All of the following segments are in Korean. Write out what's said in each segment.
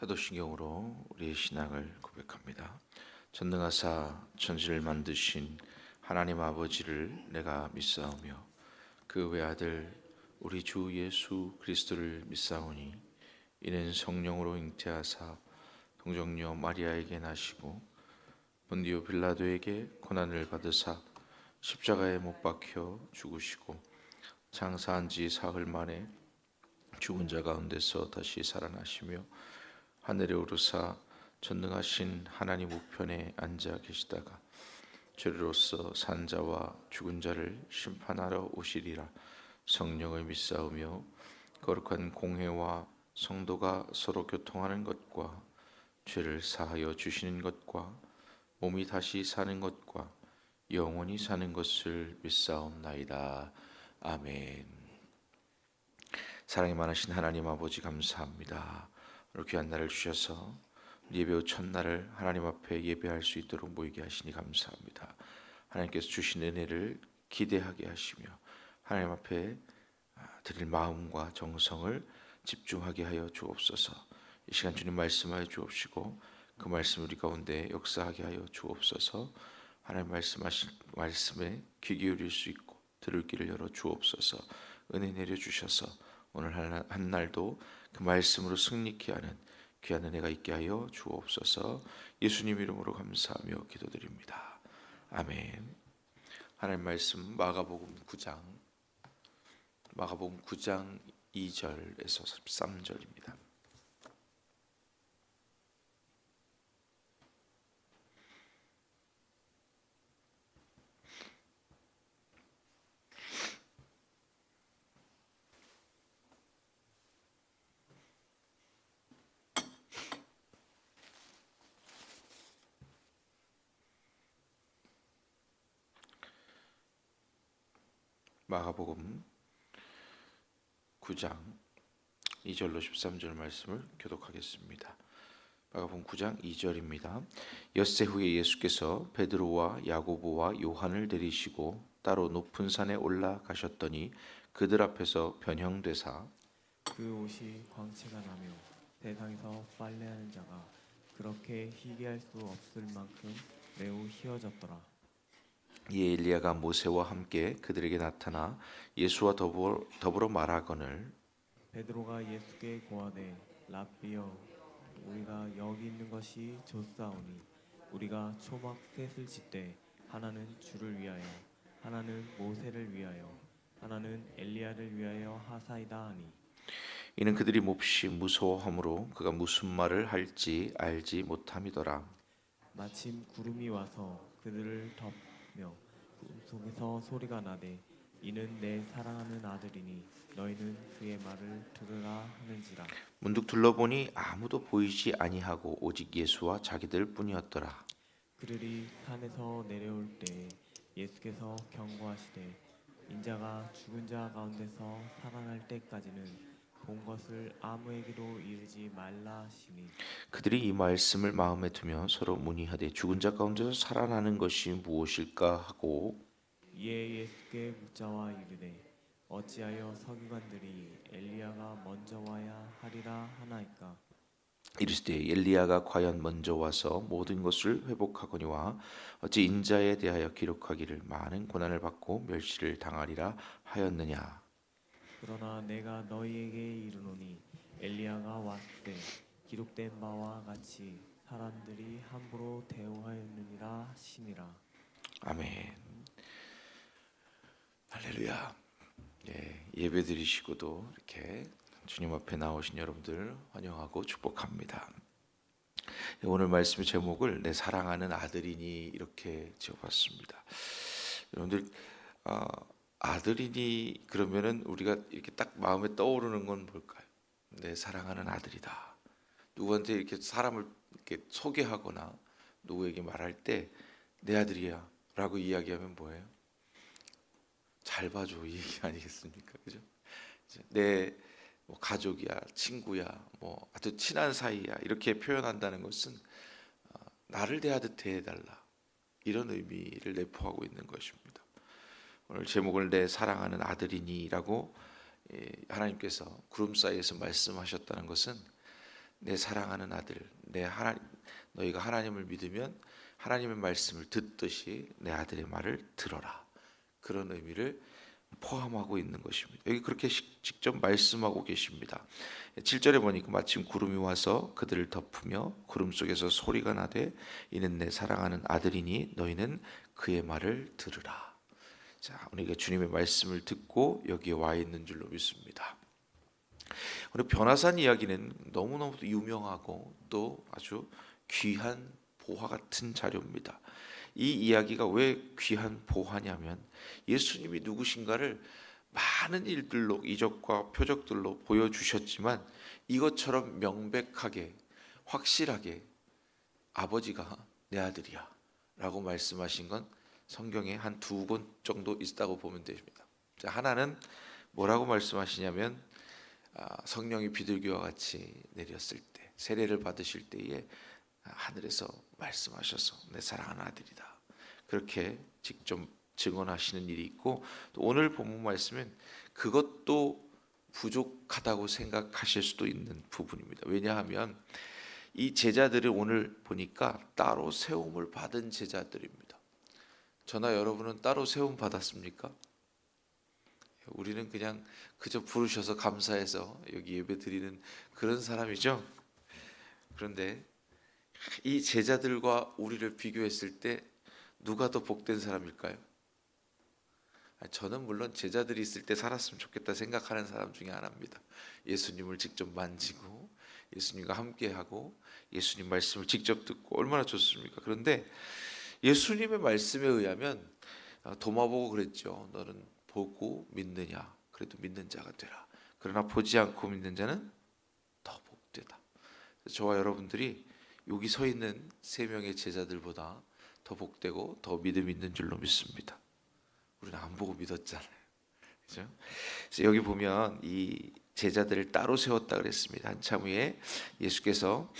사도신경으로 우리의 신앙을 고백합니다. 전능하사 천지를 만드신 하나님 아버지를 내가 믿사오며 그 외아들 우리 주 예수 그리스도를 믿사오니 이는 성령으로 잉태하사 동정녀 마리아에게 나시고 본디오 빌라도에게 고난을 받으사 십자가에 못 박혀 죽으시고 장사한 지 사흘 만에 죽은 자 가운데서 다시 살아나시며 하늘에 오르사 전능하신 하나님 우편에 앉아 계시다가 죄로서 산 자와 죽은 자를 심판하러 오시리라. 성령을 믿사오며 거룩한 공회와 성도가 서로 교통하는 것과 죄를 사하여 주시는 것과 몸이 다시 사는 것과 영원히 사는 것을 믿사옵나이다. 아멘. 사랑이 많으신 하나님 아버지 감사합니다. 오늘 귀한 날을 주셔서 예배 후 첫날을 하나님 앞에 예배할 수 있도록 모이게 하시니 감사합니다. 하나님께서 주신 은혜를 기대하게 하시며 하나님 앞에 드릴 마음과 정성을 집중하게 하여 주옵소서. 이 시간 주님 말씀하여 주옵시고 그 말씀 우리 가운데 역사하게 하여 주옵소서. 하나님 말씀하신 말씀에 귀 기울일 수 있고 들을 길을 열어 주옵소서. 은혜 내려 주셔서 오늘 한 날도 그 말씀으로 승리케 하는 귀한 은혜가 있게 하여 주옵소서. 예수님 이름으로 감사하며 기도드립니다. 아멘. 하나님 말씀 마가복음 9장 2절에서 13절입니다. 마가복음 9장 2절로 13절 말씀을 교독하겠습니다. 마가복음 9장 2절입니다. 엿새 후에 예수께서 베드로와 야고보와 요한을 데리시고 따로 높은 산에 올라가셨더니 그들 앞에서 변형되사 그 옷이 광채가 나며 세상에서 빨래하는 자가 그렇게 희게할 수 없을 만큼 매우 희어졌더라. 이에 엘리야가 모세와 함께 그들에게 나타나 예수와 더불어 말하거늘 베드로가 예수께 고하되 랍비여, 우리가 여기 있는 것이 좋사오니 우리가 초막 셋을 짓되 하나는 주를 위하여, 하나는 모세를 위하여, 하나는 엘리야를 위하여 하사이다 하니, 이는 그들이 몹시 무서워하므로 그가 무슨 말을 할지 알지 못함이더라. 마침 구름이 와서 그들을 덮며 꿈속에서 소리가 나되 이는 내 사랑하는 아들이니 너희는 그의 말을 들으라 하는지라. 문득 둘러보니 아무도 보이지 아니하고 오직 예수와 자기들 뿐이었더라. 그들이 산에서 내려올 때 예수께서 경고하시되 인자가 죽은 자 가운데서 살아날 때까지는 본 것을 아무에게도 이르지 말라 하시니, 그들이 이 말씀을 마음에 두며 서로 문의하되 죽은 자 가운데서 살아나는 것이 무엇일까 하고 이에 예수께 묻자와 이르되 어찌하여 서기관들이 엘리야가 먼저 와야 하리라 하나이까. 이르시되 엘리야가 과연 먼저 와서 모든 것을 회복하거니와 어찌 인자에 대하여 기록하기를 많은 고난을 받고 멸시를 당하리라 하였느냐. 그러나 내가 너희에게 이르노니 엘리야가 왔을 때 기록된 바와 같이 사람들이 함부로 대우하였느니라 하시니라. 아멘. 할렐루야. 예배 드리시고도 이렇게 주님 앞에 나오신 여러분들 환영하고 축복합니다. 오늘 말씀의 제목을 내 사랑하는 아들이니 이렇게 지어봤습니다. 여러분들 아들이니 그러면은 우리가 이렇게 딱 마음에 떠오르는 건 뭘까요? 내 사랑하는 아들이다. 누구한테 이렇게 사람을 이렇게 소개하거나 누구에게 말할 때 내 아들이야라고 이야기하면 뭐예요? 잘 봐줘 이 얘기 아니겠습니까? 그죠? 내 뭐 가족이야, 친구야, 뭐 아주 친한 사이야 이렇게 표현한다는 것은 나를 대하듯 대해달라 이런 의미를 내포하고 있는 것입니다. 오늘 제목을 내 사랑하는 아들이니라고 하나님께서 구름 사이에서 말씀하셨다는 것은 내 사랑하는 아들, 너희가 하나님을 믿으면 하나님의 말씀을 듣듯이 내 아들의 말을 들어라. 그런 의미를 포함하고 있는 것입니다. 여기 그렇게 직접 말씀하고 계십니다. 7절에 보니까 마침 구름이 와서 그들을 덮으며 구름 속에서 소리가 나되 이는 내 사랑하는 아들이니 너희는 그의 말을 들으라. 자, 우리가 주님의 말씀을 듣고 여기에 와 있는 줄로 믿습니다. 우리 변화산 이야기는 너무너무 유명하고 또 아주 귀한 보화 같은 자료입니다. 이 이야기가 왜 귀한 보화냐면 예수님이 누구신가를 많은 일들로, 이적과 표적들로 보여주셨지만 이것처럼 명백하게 확실하게 아버지가 내 아들이야 라고 말씀하신 건 성경에 한 2권 정도 있다고 보면 됩니다. 자, 하나는 뭐라고 말씀하시냐면 성령이 비둘기와 같이 내렸을 때, 세례를 받으실 때에 하늘에서 말씀하셔서 내 사랑하는 아들이다, 그렇게 직접 증언하시는 일이 있고, 또 오늘 본문 말씀은 그것도 부족하다고 생각하실 수도 있는 부분입니다. 왜냐하면 이 제자들을 오늘 보니까 따로 세움을 받은 제자들입니다. 저나 여러분은 따로 세움 받았습니까? 우리는 그냥 그저 부르셔서 감사해서 여기 예배 드리는 그런 사람이죠. 그런데 이 제자들과 우리를 비교했을 때 누가 더 복된 사람일까요? 저는 물론 제자들이 있을 때 살았으면 좋겠다 생각하는 사람 중에 하나입니다. 예수님을 직접 만지고 예수님과 함께하고 예수님 말씀을 직접 듣고 얼마나 좋습니까? 그런데 예수님의 말씀에 의하면 도마 보고 그랬죠. 너는 보고 믿느냐? 그래도 믿는 자가 되라. 그러나 보지 않고 믿는 자는 더 복되다. 저와 여러분들이 여기 서 있는 3명의 제자들보다 더 복되고 더 믿음 있는 줄로 믿습니다. 우리는 안 보고 믿었잖아요. 그렇죠? 그래서 여기 보면 이 제자들을 따로 세웠다 그랬습니다. 한참 후에 예수께서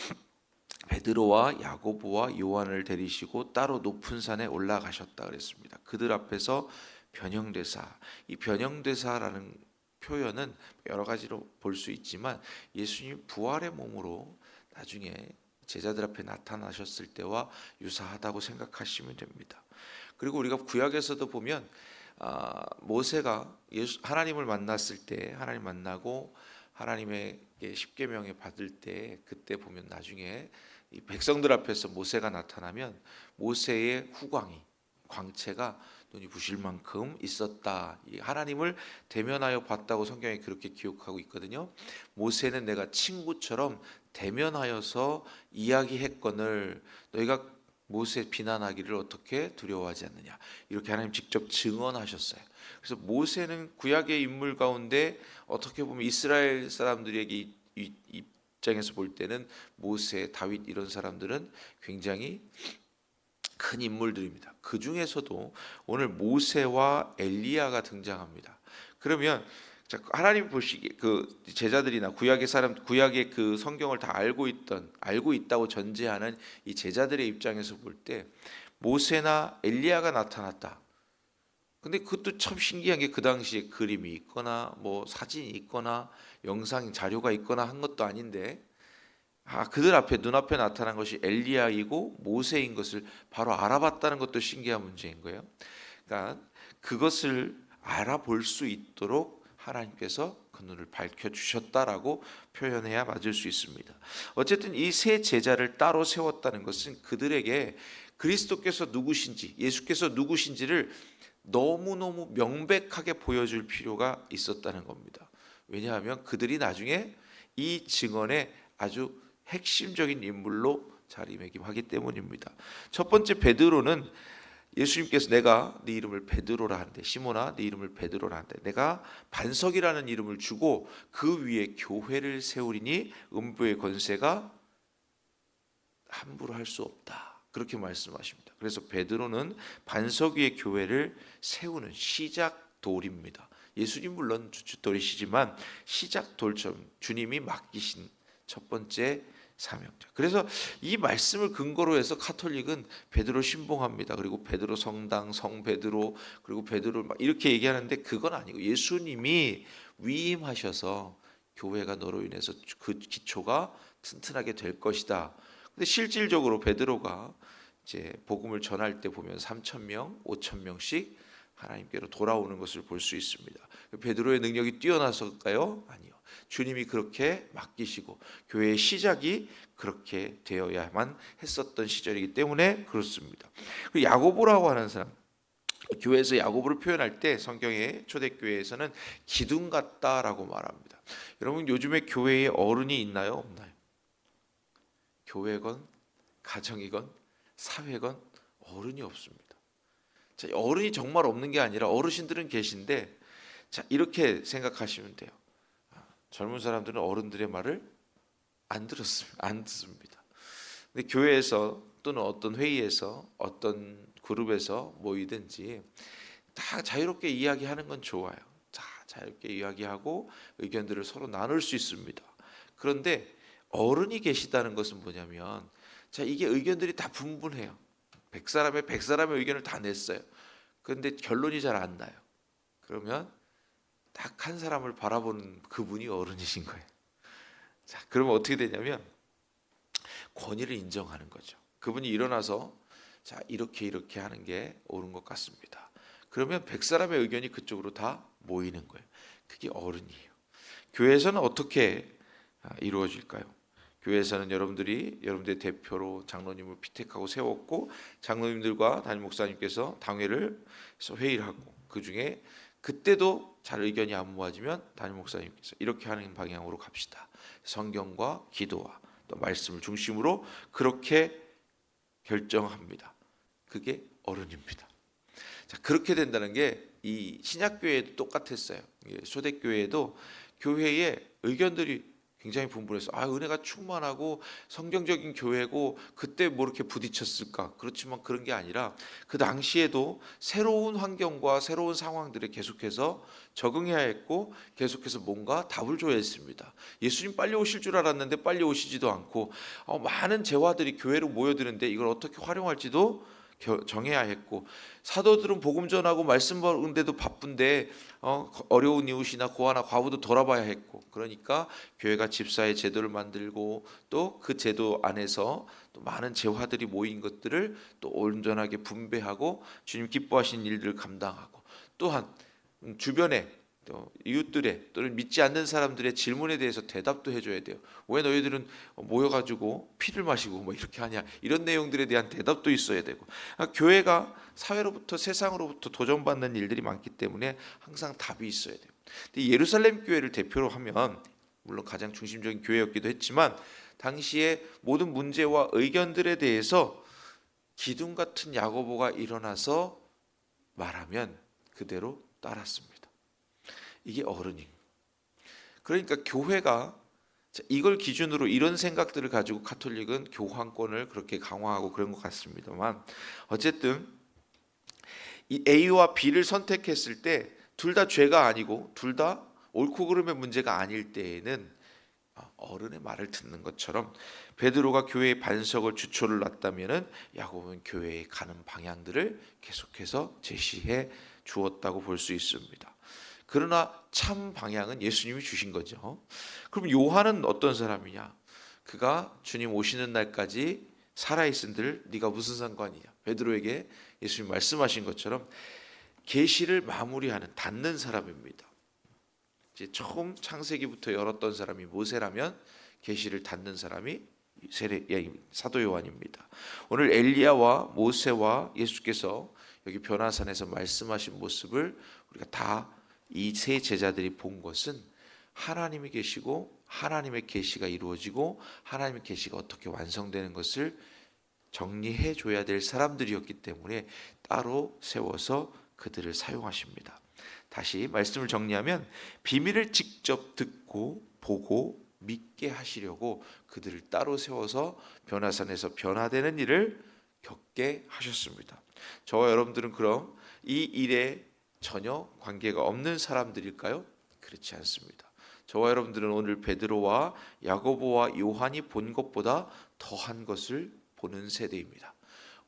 베드로와 야고보와 요한을 데리시고 따로 높은 산에 올라가셨다 그랬습니다. 그들 앞에서 변형되사, 이 변형되사라는 표현은 여러 가지로 볼 수 있지만 예수님 부활의 몸으로 나중에 제자들 앞에 나타나셨을 때와 유사하다고 생각하시면 됩니다. 그리고 우리가 구약에서도 보면 모세가 하나님을 만났을 때, 하나님 만나고 하나님에게 십계명을 받을 때, 그때 보면 나중에 이 백성들 앞에서 모세가 나타나면 모세의 후광이, 광채가 눈이 부실 만큼 있었다. 하나님을 대면하여 봤다고 성경에 그렇게 기록하고 있거든요. 모세는 내가 친구처럼 대면하여서 이야기했거늘 너희가 모세 비난하기를 어떻게 두려워하지 않느냐, 이렇게 하나님 직접 증언하셨어요. 그래서 모세는 구약의 인물 가운데 어떻게 보면 이스라엘 사람들에게 입장에서 볼 때는 모세, 다윗 이런 사람들은 굉장히 큰 인물들입니다. 그 중에서도 오늘 모세와 엘리야가 등장합니다. 그러면 하나님 보시기에 그 제자들이나 구약의 사람, 구약의 그 성경을 다 알고 있다고 전제하는 이 제자들의 입장에서 볼 때 모세나 엘리야가 나타났다. 근데 그것도 참 신기한 게 그 당시에 그림이 있거나 뭐 사진이 있거나 영상 자료가 있거나 한 것도 아닌데 그들 앞에 눈앞에 나타난 것이 엘리야이고 모세인 것을 바로 알아봤다는 것도 신기한 문제인 거예요. 그러니까 그것을 알아볼 수 있도록 하나님께서 그 눈을 밝혀주셨다라고 표현해야 맞을 수 있습니다. 어쨌든 이 세 제자를 따로 세웠다는 것은 그들에게 그리스도께서 누구신지, 예수께서 누구신지를 너무너무 명백하게 보여줄 필요가 있었다는 겁니다. 왜냐하면 그들이 나중에 이 증언에 아주 핵심적인 인물로 자리매김하기 때문입니다. 첫 번째 베드로는 예수님께서 내가 네 이름을 베드로라 하는데, 시몬아 네 이름을 베드로라 하는데 내가 반석이라는 이름을 주고 그 위에 교회를 세우리니 음부의 권세가 함부로 할 수 없다, 그렇게 말씀하십니다. 그래서 베드로는 반석 위에 교회를 세우는 시작돌입니다. 예수님 물론 주춧돌이시지만 시작돌처럼 주님이 맡기신 첫 번째 사명자. 그래서 이 말씀을 근거로 해서 카톨릭은 베드로 신봉합니다. 그리고 베드로 성당, 성 베드로, 그리고 베드로 막 이렇게 얘기하는데 그건 아니고 예수님이 위임하셔서 교회가 너로 인해서 그 기초가 튼튼하게 될 것이다. 근데 실질적으로 베드로가 이제 복음을 전할 때 보면 3,000명, 5,000명씩 하나님께로 돌아오는 것을 볼 수 있습니다. 베드로의 능력이 뛰어나서일까요? 아니요. 주님이 그렇게 맡기시고 교회의 시작이 그렇게 되어야만 했었던 시절이기 때문에 그렇습니다. 야고보라고 하는 사람, 교회에서 야고보를 표현할 때 성경의 초대교회에서는 기둥 같다라고 말합니다. 여러분 요즘에 교회에 어른이 있나요? 없나요? 교회건 가정이건 사회건 어른이 없습니다. 자, 어른이 정말 없는 게 아니라 어르신들은 계신데, 자, 이렇게 생각하시면 돼요. 젊은 사람들은 어른들의 말을 안 듣습니다. 근데 교회에서 또는 어떤 회의에서 어떤 그룹에서 모이든지 다 자유롭게 이야기하는 건 좋아요. 자, 자유롭게 이야기하고 의견들을 서로 나눌 수 있습니다. 그런데 어른이 계시다는 것은 뭐냐면, 자, 이게 의견들이 다 분분해요. 100사람의 의견을 다 냈어요. 그런데 결론이 잘 안 나요. 그러면 딱 한 사람을 바라보는 그분이 어른이신 거예요. 자, 그러면 어떻게 되냐면 권위를 인정하는 거죠. 그분이 일어나서 자, 이렇게 하는 게 옳은 것 같습니다. 그러면 100사람의 의견이 그쪽으로 다 모이는 거예요. 그게 어른이에요. 교회에서는 어떻게 이루어질까요? 교회에서는 여러분들의 대표로 장로님을 피택하고 세웠고, 장로님들과 담임 목사님께서 당회를 해서 회의를 하고, 그 중에 그때도 잘 의견이 안 모아지면 담임 목사님께서 이렇게 하는 방향으로 갑시다. 성경과 기도와 또 말씀을 중심으로 그렇게 결정합니다. 그게 어른입니다. 자, 그렇게 된다는 게 이 신약교회에도 똑같았어요. 초대교회에도 교회의 의견들이 굉장히 분분해서 은혜가 충만하고 성경적인 교회고 그때 뭐 이렇게 부딪혔을까? 그렇지만 그런 게 아니라 그 당시에도 새로운 환경과 새로운 상황들에 계속해서 적응해야 했고 계속해서 뭔가 답을 줘야 했습니다. 예수님 빨리 오실 줄 알았는데 빨리 오시지도 않고 많은 재화들이 교회로 모여드는데 이걸 어떻게 활용할지도 정해야 했고, 사도들은 복음 전하고 말씀 받는데도 바쁜데 어려운 이웃이나 고아나 과부도 돌아봐야 했고, 그러니까 교회가 집사의 제도를 만들고 또 그 제도 안에서 또 많은 재화들이 모인 것들을 또 온전하게 분배하고 주님 기뻐하시는 일들을 감당하고, 또한 주변에 또 이웃들의 또는 믿지 않는 사람들의 질문에 대해서 대답도 해줘야 돼요. 왜 너희들은 모여가지고 피를 마시고 뭐 이렇게 하냐, 이런 내용들에 대한 대답도 있어야 되고, 교회가 사회로부터 세상으로부터 도전받는 일들이 많기 때문에 항상 답이 있어야 돼요. 근데 예루살렘 교회를 대표로 하면 물론 가장 중심적인 교회였기도 했지만 당시에 모든 문제와 의견들에 대해서 기둥 같은 야고보가 일어나서 말하면 그대로 따랐습니다. 이게 어른이. 그러니까 교회가 이걸 기준으로 이런 생각들을 가지고 가톨릭은 교황권을 그렇게 강화하고 그런 것 같습니다만, 어쨌든 이 A와 B를 선택했을 때 둘 다 죄가 아니고 둘 다 옳고 그름의 문제가 아닐 때에는 어른의 말을 듣는 것처럼 베드로가 교회의 반석을 주초를 놨다면은 야고보는 교회에 가는 방향들을 계속해서 제시해 주었다고 볼 수 있습니다. 그러나 참 방향은 예수님이 주신 거죠. 그럼 요한은 어떤 사람이냐? 그가 주님 오시는 날까지 살아있은들 네가 무슨 상관이냐? 베드로에게 예수님 말씀하신 것처럼 계시를 마무리하는 닫는 사람입니다. 이제 처음 창세기부터 열었던 사람이 모세라면 계시를 닫는 사람이 사도 요한입니다. 오늘 엘리야와 모세와 예수께서 여기 변화산에서 말씀하신 모습을 우리가 다 이 세 제자들이 본 것은 하나님이 계시고 하나님의 계시가 이루어지고 하나님의 계시가 어떻게 완성되는 것을 정리해 줘야 될 사람들이었기 때문에 따로 세워서 그들을 사용하십니다. 다시 말씀을 정리하면 비밀을 직접 듣고 보고 믿게 하시려고 그들을 따로 세워서 변화산에서 변화되는 일을 겪게 하셨습니다. 저와 여러분들은 그럼 이 일에 전혀 관계가 없는 사람들일까요? 그렇지 않습니다. 저와 여러분들은 오늘 베드로와 야고보와 요한이 본 것보다 더한 것을 보는 세대입니다.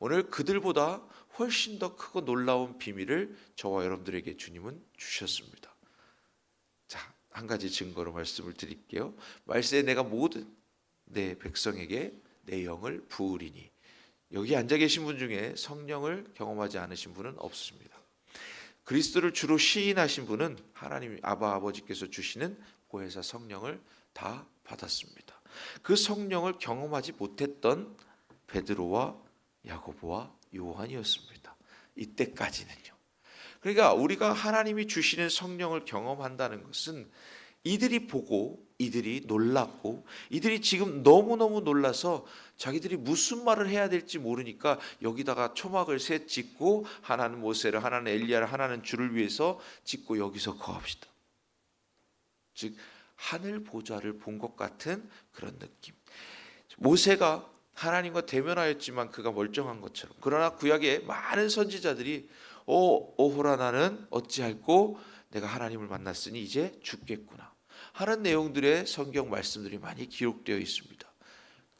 오늘 그들보다 훨씬 더 크고 놀라운 비밀을 저와 여러분들에게 주님은 주셨습니다. 자, 한 가지 증거로 말씀을 드릴게요. 말세에 내가 모든 내 백성에게 내 영을 부으리니. 여기 앉아 계신 분 중에 성령을 경험하지 않으신 분은 없으십니다. 그리스도를 주로 시인하신 분은 하나님 아버지께서 주시는 보혜사 성령을 다 받았습니다. 그 성령을 경험하지 못했던 베드로와 야고보와 요한이었습니다. 이때까지는요. 그러니까 우리가 하나님이 주시는 성령을 경험한다는 것은 이들이 보고 이들이 놀랐고 이들이 지금 너무너무 놀라서 자기들이 무슨 말을 해야 될지 모르니까 여기다가 초막을 셋 짓고 하나는 모세를, 하나는 엘리야를, 하나는 주를 위해서 짓고 여기서 거합시다. 즉 하늘 보좌를 본 것 같은 그런 느낌. 모세가 하나님과 대면하였지만 그가 멀쩡한 것처럼, 그러나 구약의 많은 선지자들이 오호라 나는 어찌할꼬 내가 하나님을 만났으니 이제 죽겠구나 하는 내용들의 성경 말씀들이 많이 기록되어 있습니다.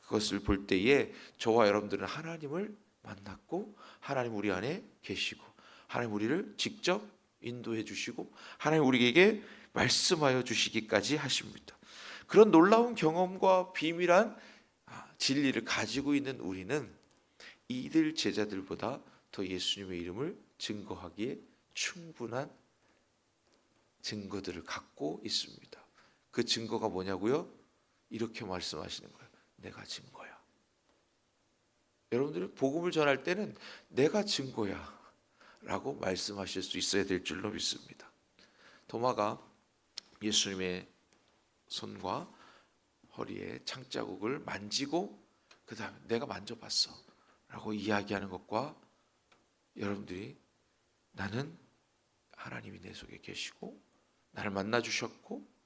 그것을 볼 때에 저와 여러분들은 하나님을 만났고 하나님 우리 안에 계시고 하나님 우리를 직접 인도해 주시고 하나님 우리에게 말씀하여 주시기까지 하십니다. 그런 놀라운 경험과 비밀한 진리를 가지고 있는 우리는 이들 제자들보다 더 예수님의 이름을 증거하기에 충분한 증거들을 갖고 있습니다. 그 증거가 뭐냐고요? 이렇게 말씀하시는 거예요. 내가 증거야. 여러분들이 복음을 전할 때는 내가 증거야 라고 말씀하실 수 있어야 될 줄로 믿습니다. 도마가 예수님의 손과 허리에 창자국을 만지고 그 다음에 내가 만져봤어 라고 이야기하는 것과 여러분들이 나는 하나님이 내 속에 계시고 나를 만나 주셨고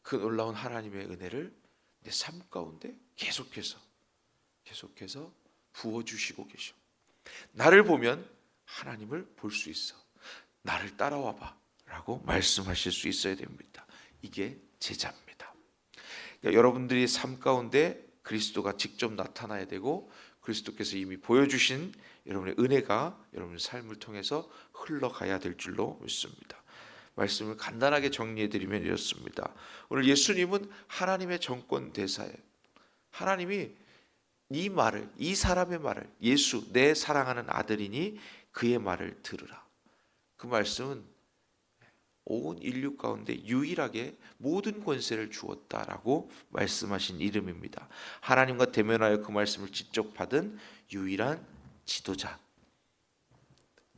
그 놀라운 하나님의 은혜를 내 삶 가운데 계속해서 부어주시고 계셔. 나를 보면 하나님을 볼 수 있어. 나를 따라와 봐 라고 말씀하실 수 있어야 됩니다. 이게 제자입니다. 그러니까 여러분들이 삶 가운데 그리스도가 직접 나타나야 되고 그리스도께서 이미 보여주신 여러분의 은혜가 여러분의 삶을 통해서 흘러가야 될 줄로 믿습니다. 말씀을 간단하게 정리해드리면 이렇습니다. 오늘 예수님은 하나님의 정권 대사예요. 하나님이 이 사람의 말을, 예수 내 사랑하는 아들이니 그의 말을 들으라. 그 말씀은 온 인류 가운데 유일하게 모든 권세를 주었다라고 말씀하신 이름입니다. 하나님과 대면하여 그 말씀을 직접 받은 유일한 지도자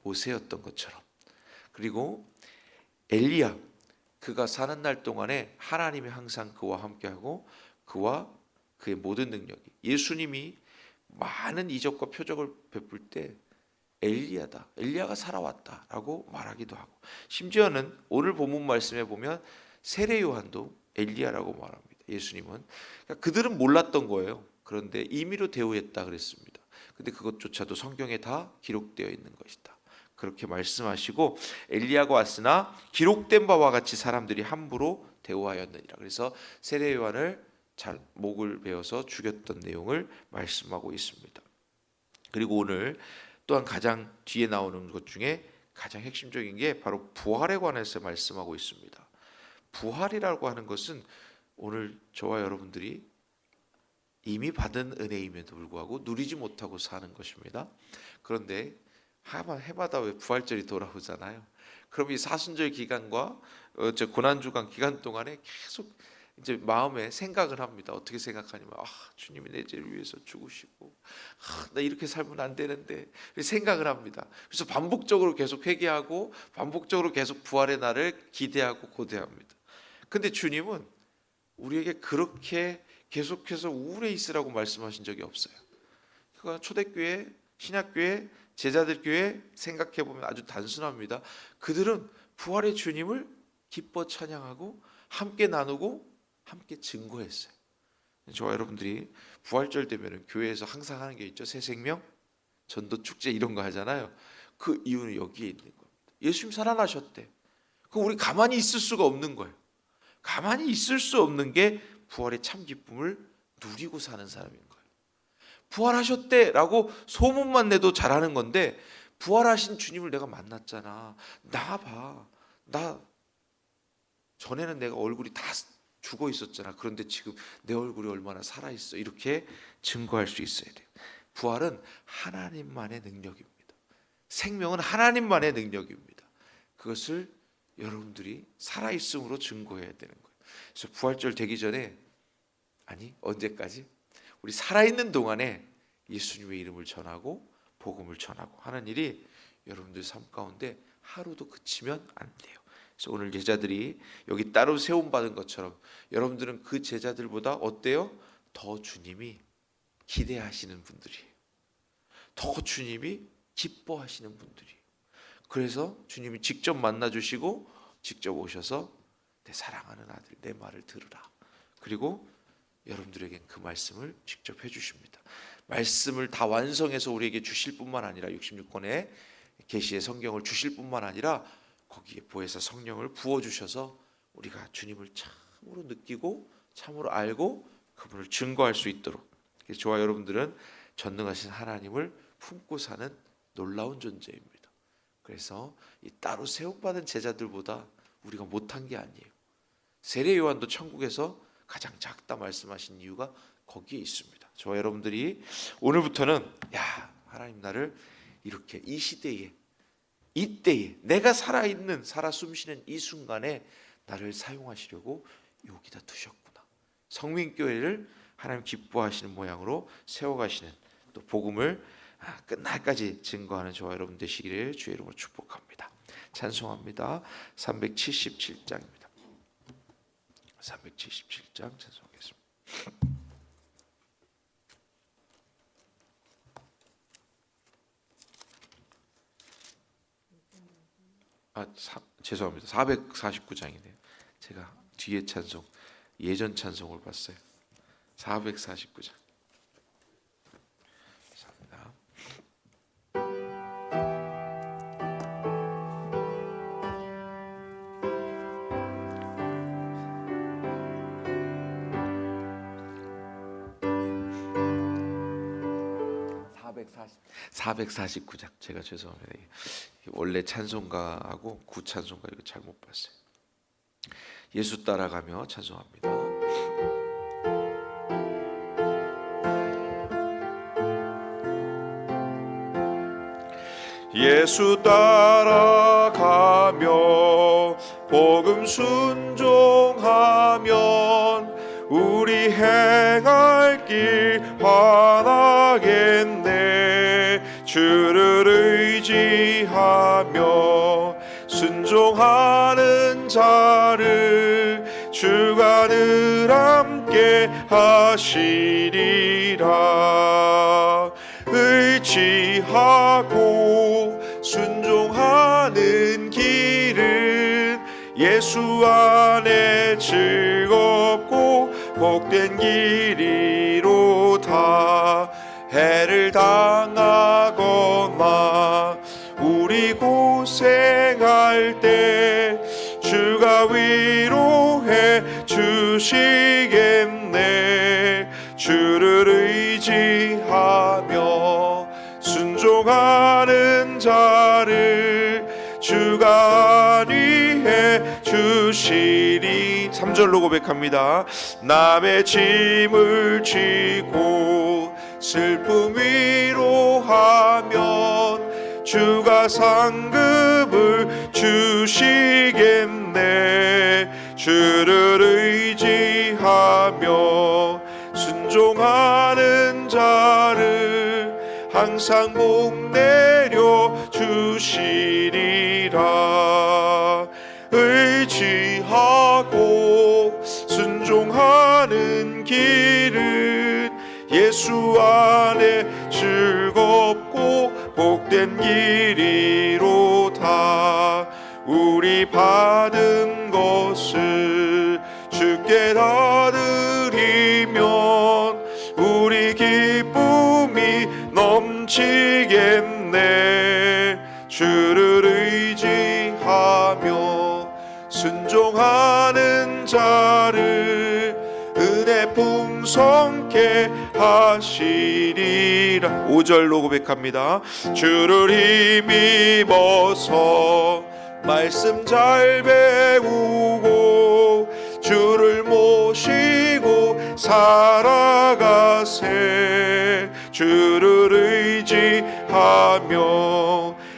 모세였던 것처럼, 그리고 엘리야, 그가 사는 날 동안에 하나님이 항상 그와 함께하고 그와 그의 모든 능력이, 예수님이 많은 이적과 표적을 베풀 때 엘리야다, 엘리야가 살아왔다라고 말하기도 하고, 심지어는 오늘 본문 말씀에 보면 세례 요한도 엘리야라고 말합니다. 예수님은, 그러니까 그들은 몰랐던 거예요. 그런데 임의로 대우했다 그랬습니다. 근데 그것조차도 성경에 다 기록되어 있는 것이다. 그렇게 말씀하시고 엘리야가 왔으나 기록된 바와 같이 사람들이 함부로 대우하였느니라. 그래서 세례 요한을 목을 베어서 죽였던 내용을 말씀하고 있습니다. 그리고 오늘 또한 가장 뒤에 나오는 것 중에 가장 핵심적인 게 바로 부활에 관해서 말씀하고 있습니다. 부활이라고 하는 것은 오늘 저와 여러분들이 이미 받은 은혜임에도 불구하고 누리지 못하고 사는 것입니다. 그런데 해마다 왜 부활절이 돌아오잖아요. 그럼 이 사순절 기간과 고난주간 기간 동안에 계속 이제 마음에 생각을 합니다. 어떻게 생각하냐면 주님이 내 죄를 위해서 죽으시고 나 이렇게 살면 안 되는데 생각을 합니다. 그래서 반복적으로 계속 회개하고 반복적으로 계속 부활의 날을 기대하고 고대합니다. 근데 주님은 우리에게 그렇게 계속해서 우울해 있으라고 말씀하신 적이 없어요. 그러니까 초대교회, 신약교회, 제자들 교회 생각해보면 아주 단순합니다. 그들은 부활의 주님을 기뻐 찬양하고 함께 나누고 함께 증거했어요. 저와 여러분들이 부활절 되면 교회에서 항상 하는 게 있죠. 새 생명, 전도 축제 이런 거 하잖아요. 그 이유는 여기에 있는 겁니다. 예수님 살아나셨대. 그 우리 가만히 있을 수가 없는 거예요. 가만히 있을 수 없는 게 부활의 참 기쁨을 누리고 사는 사람인 거예요. 부활하셨대라고 소문만 내도 잘하는 건데 부활하신 주님을 내가 만났잖아. 나봐. 나 전에는 내가 얼굴이 다 죽어 있었잖아. 그런데 지금 내 얼굴이 얼마나 살아있어. 이렇게 증거할 수 있어야 돼요. 부활은 하나님만의 능력입니다. 생명은 하나님만의 능력입니다. 그것을 여러분들이 살아있음으로 증거해야 되는 거예요. 그래서 부활절 되기 전에, 아니 언제까지? 우리 살아있는 동안에 예수님의 이름을 전하고 복음을 전하고 하는 일이 여러분들 삶 가운데 하루도 그치면 안 돼요. 그래서 오늘 제자들이 여기 따로 세움받은 것처럼 여러분들은 그 제자들보다 어때요? 더 주님이 기대하시는 분들이에요. 더 주님이 기뻐하시는 분들이에요. 그래서 주님이 직접 만나주시고 직접 오셔서 내 사랑하는 아들 내 말을 들으라. 그리고 여러분들에겐 그 말씀을 직접 해주십니다. 말씀을 다 완성해서 우리에게 주실 뿐만 아니라 66권의 계시의 성경을 주실 뿐만 아니라 거기에 보혜사 성령을 부어주셔서 우리가 주님을 참으로 느끼고 참으로 알고 그분을 증거할 수 있도록, 저와 여러분들은 전능하신 하나님을 품고 사는 놀라운 존재입니다. 그래서 이 따로 세움받은 제자들보다 우리가 못한 게 아니에요. 세례 요한도 천국에서 가장 작다 말씀하신 이유가 거기에 있습니다. 저와 여러분들이 오늘부터는 하나님 나를 이렇게 이 시대에 이때에 내가 살아있는 살아 숨쉬는 이 순간에 나를 사용하시려고 여기다 두셨구나. 성민교회를 하나님 기뻐하시는 모양으로 세워가시는 또 복음을 끝날까지 증거하는 저와 여러분 되시기를 주의 이름으로 축복합니다. 찬송합니다. 377장입니다. 377장 찬송하겠습니다. 죄송합니다. 449장이네요. 제가 뒤에 찬송, 예전 찬송을 봤어요. 449장. 감사합니다. (449장) 제가 죄송합니다. 원래 찬송가하고 구찬송가 이거 잘못 봤어요. 예수 따라가며 찬송합니다. 예수 따라가며 복음 순종하면 우리 행할 길 환하겠네. 주를 의지하며 순종하는 자를 주가 늘 함께 하시리라. 의지하고 순종하는 길은 예수 안에 즐겁고 복된 길이로다. 해를 당하거나 우리 고생할 때 주가 위로해 주시겠네. 주를 의지하며 순종하는 자를 주가 안위해 주시리. 3절로 고백합니다. 남의 짐을 지고 슬픔 위로하면 주가 상급을 주시겠네. 주를 의지하며 순종하는 자를 항상 복 내려 주시리라. 의지하고 순종하는 길은 예수 안에 즐겁고 복된 길이로다. 우리 받은 것을 주께 다 드리면 우리 기쁨이 넘치겠네. 주를 의지하며 순종하는 자를 은혜 풍성케 하시리라. 5절로 고백합니다. 주를 힘입어서 말씀 잘 배우고 주를 모시고 살아가세. 주를 의지하며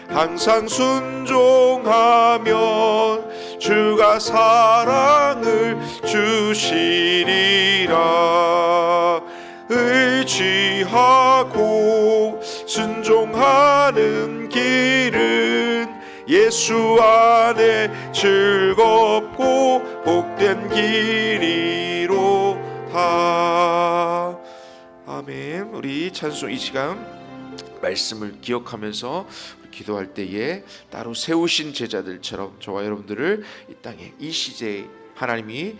항상 순종하면 주가 사랑을 주시리라. 의지하고 순종하는 길은 예수 안에 즐겁고 복된 길이로다. 아멘. 우리 찬송 이 시간 말씀을 기억하면서 기도할 때에 따로 세우신 제자들처럼 저와 여러분들을 이 땅에 이 시대에 하나님이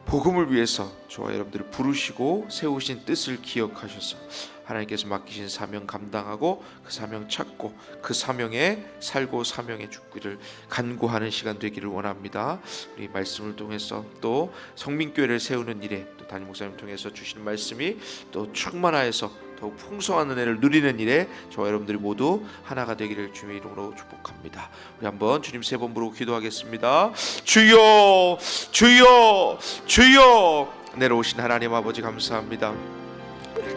복음을 위해서 저와 여러분들을 부르시고 세우신 뜻을 기억하셔서 하나님께서 맡기신 사명 감당하고 그 사명 찾고 그 사명에 살고 사명에 죽기를 간구하는 시간 되기를 원합니다. 우리 말씀을 통해서 또 성민교회를 세우는 일에 또 담임 목사님 통해서 주시는 말씀이 또 충만하여서 더욱 풍성한 은혜를 누리는 일에 저와 여러분들이 모두 하나가 되기를 주님의 이름으로 축복합니다. 우리 한번 주님 세 번 부르고 기도하겠습니다. 주여 주여 주여. 내려오신 하나님 아버지 감사합니다.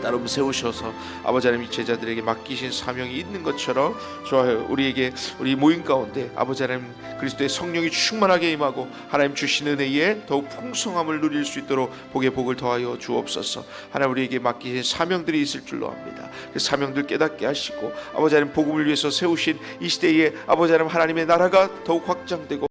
따름 세우셔서 아버지 하나님 제자들에게 맡기신 사명이 있는 것처럼 좋아요. 우리에게 우리 모임 가운데 아버지 하나님 그리스도의 성령이 충만하게 임하고 하나님 주신 은혜에 더욱 풍성함을 누릴 수 있도록 복의 복을 더하여 주옵소서. 하나님 우리에게 맡기신 사명들이 있을 줄로 압니다. 그 사명들 깨닫게 하시고 아버지 하나님 복음을 위해서 세우신 이 시대에 아버지 하나님 하나님의 나라가 더욱 확장되고